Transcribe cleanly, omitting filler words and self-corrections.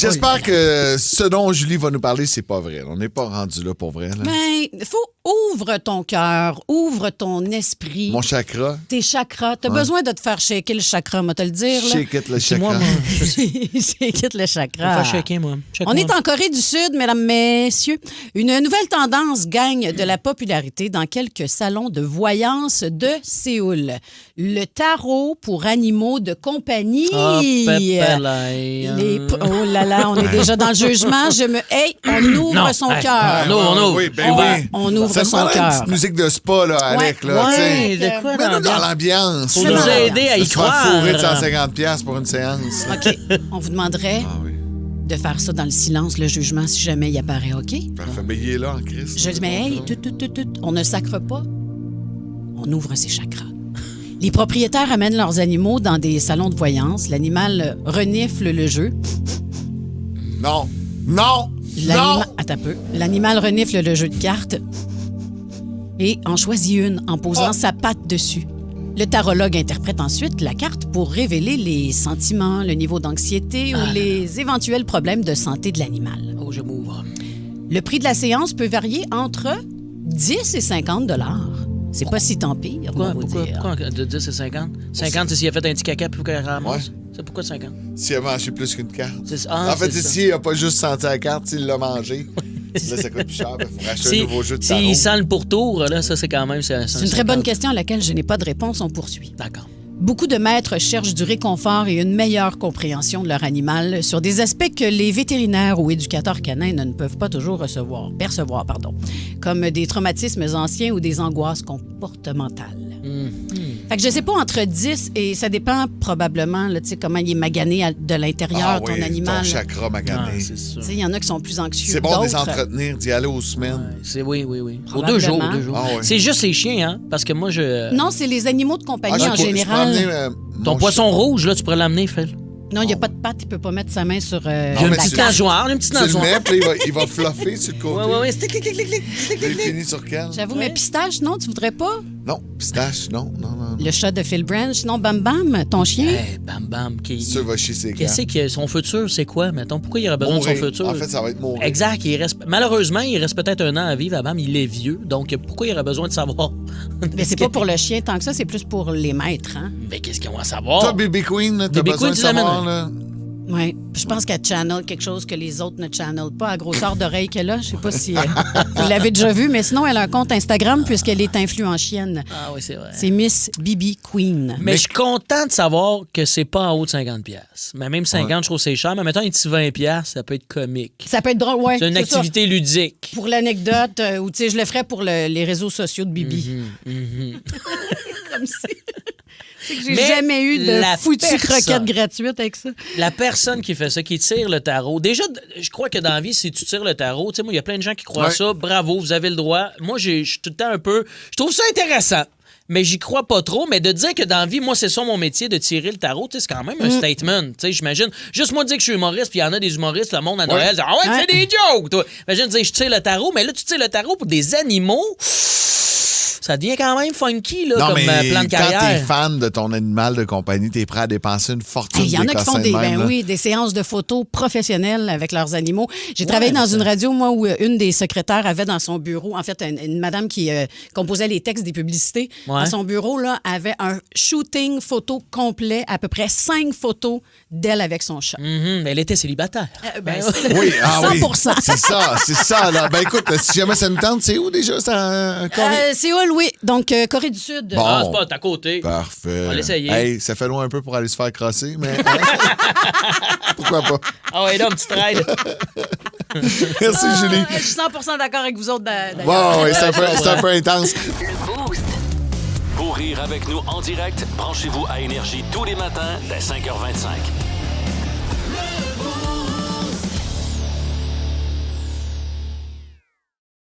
J'espère que ce dont Julie va nous parler, c'est pas vrai. On n'est pas rendu là pour vrai. Là. Ben, ouvre ton cœur, ouvre ton esprit. Mon chakra. Tes chakras. T'as besoin de te faire shaker le chakra, moi te le dire. Là. Shake it le C'est moi, chakra. Shake it le Je vais chakra. faire shaker, moi. On est en Corée du Sud, mesdames, messieurs. Une nouvelle tendance gagne de la popularité dans quelques salons de voyance de Séoul. Le tarot pour animaux de compagnie. Oh, Oh là là, on est déjà dans le jugement. Hey, on ouvre Non, son hey, cœur. on ouvre. Oui, ben oui. On ouvre Ça son me prendrait une cœur. petite musique de spa, là, Alec. Là, tu sais. Ouais, de quoi Mets-nous dans dans l'ambiance. Pour là. nous aider à y Se faire fourrer de croire. 150$ pour une séance. OK. On vous demanderait Ah oui. de faire ça dans le silence, le jugement, si jamais il apparaît, OK? Parfait. Mais il est là en crise. Je dis, mais hey, on ne sacre pas. On ouvre ses chakras. Les propriétaires amènent leurs animaux dans des salons de voyance. L'animal renifle le jeu. Non. Non. Non. Attends un peu. L'animal renifle le jeu de cartes et en choisit une en posant sa patte dessus. Le tarologue interprète ensuite la carte pour révéler les sentiments, le niveau d'anxiété ou les éventuels problèmes de santé de l'animal. Oh, je m'ouvre. Le prix de la séance peut varier entre 10 et 50 $. C'est pas si tant pire, on va vous dire. Pourquoi de 10 et 50? 50, c'est s'il a fait un petit caca puis qu'il ramasse. Ouais. C'est pourquoi 50? S'il a mangé plus qu'une carte. Ah, En fait, c'est ça. s'il n'a pas juste senti la carte, s'il l'a mangé. Là, ça coûte plus cher. Il faut racheter un nouveau jeu de tarot. S'il sent le pourtour, là, ça, c'est quand même... C'est une très bonne question à laquelle je n'ai pas de réponse. On poursuit. D'accord. Beaucoup de maîtres cherchent du réconfort et une meilleure compréhension de leur animal sur des aspects que les vétérinaires ou éducateurs canins ne peuvent pas toujours percevoir, comme des traumatismes anciens ou des angoisses comportementales. Fait que je sais pas, entre 10 et ça dépend probablement, là, tu sais, comment il est magané de l'intérieur, ton animal. Ton chakra magané. C'est sûr. Tu sais, il y en a qui sont plus anxieux C'est que bon de les d'autres. entretenir, d'y aller aux semaines. Oui. Aux Probablement. 2 jours. Ah ouais. C'est juste les chiens, hein? Parce que moi, je... Non, c'est les animaux de compagnie en je peux général. amener, Ton mon poisson rouge, là, tu pourrais l'amener, Phil. Non, il n'y a pas de patte, il peut pas mettre sa main sur J'ai mais une la petite carte. nageoire, une petite Tu le nageoire. mets, puis il va fluffer sur le côté. Ouais. Stick, clic, clic, clic, clic, clic, Il clic. finit sur quel? J'avoue, mais pistache, non, tu voudrais pas? Non, pistache, non. Le chat de Phil Branch, non, Bam Bam, ton chien? Hey, bam. Ça va chier ses Qu'est-ce cartes. que son futur, c'est quoi, mettons? Pourquoi il aurait besoin de son futur? En fait, ça va être mourir. Exact. Malheureusement, il reste peut-être un an à vivre à Bam. Il est vieux. Donc, pourquoi il aurait besoin de savoir? Mais c'est pas pour le chien tant que ça, c'est plus pour les maîtres, hein? Mais qu'est-ce qu'ils vont savoir? Toi, Baby Queen, là, t'as Baby besoin Queen, de tu l'amènes, savoir, là. Oui. Je pense qu'elle channel quelque chose que les autres ne channel pas, à grosseur d'oreille qu'elle a. Je sais pas si vous l'avez déjà vu, mais sinon, elle a un compte Instagram puisqu'elle est influencienne. Ah oui, c'est vrai. C'est Miss Bibi Queen. Mais je suis content de savoir que c'est pas en haut de 50$. Mais même 50$, je trouve que c'est cher. Mais mettons un petit 20$, ça peut être comique. Ça peut être drôle, ouais. C'est une ça. activité ludique. Pour l'anecdote, ou tu sais, je le ferais pour les réseaux sociaux de Bibi. Comme si. C'est que j'ai Mais jamais eu de la foutue personne- croquette gratuite avec ça. La personne qui fait ça, qui tire le tarot, déjà, je crois que dans la vie, si tu tires le tarot, tu sais, moi, il y a plein de gens qui croient Ouais. ça. Bravo, vous avez le droit. Moi, je suis tout le temps un peu... Je trouve ça intéressant. Mais j'y crois pas trop. Mais de dire que dans la vie, moi, c'est ça mon métier, de tirer le tarot, tu sais, c'est quand même un statement. Tu sais, j'imagine. Juste moi dire que je suis humoriste, puis il y en a des humoristes, le monde à Noël, dit, ah ouais, tu fais des jokes, toi. Imagine dire, je tire le tarot, mais là, tu tires le tarot pour des animaux. Ça devient quand même funky, là, Non, comme mais plan de quand t'es carrière. fan de ton animal de compagnie, t'es prêt à dépenser une fortune. Il y en a qui font des cossins de même, là. des séances de photos professionnelles avec leurs animaux. J'ai travaillé dans une radio, moi, où une des secrétaires avait dans son bureau, en fait, une madame qui composait les textes des publicités. Ouais. Dans son bureau, là, avait un shooting photo complet, à peu près 5 photos d'elle avec son chat. Mais elle était célibataire. Oui, ah oui. 100%. C'est ça, là. Ben écoute, si jamais ça nous tente, c'est où déjà? C'est en Corée? Séoul, oui. Donc, Corée du Sud. Bon. Ah, c'est pas à côté. Parfait. On va l'essayer. Hey, ça fait loin un peu pour aller se faire crosser, mais pourquoi pas? Ah ouais, là, un petit trade. Merci, Julie. Je suis 100% d'accord avec vous autres, d'ailleurs. Wow, ouais, c'est un peu intense. Le Boost. Pour rire avec nous en direct, branchez-vous à Énergie tous les matins dès 5h25.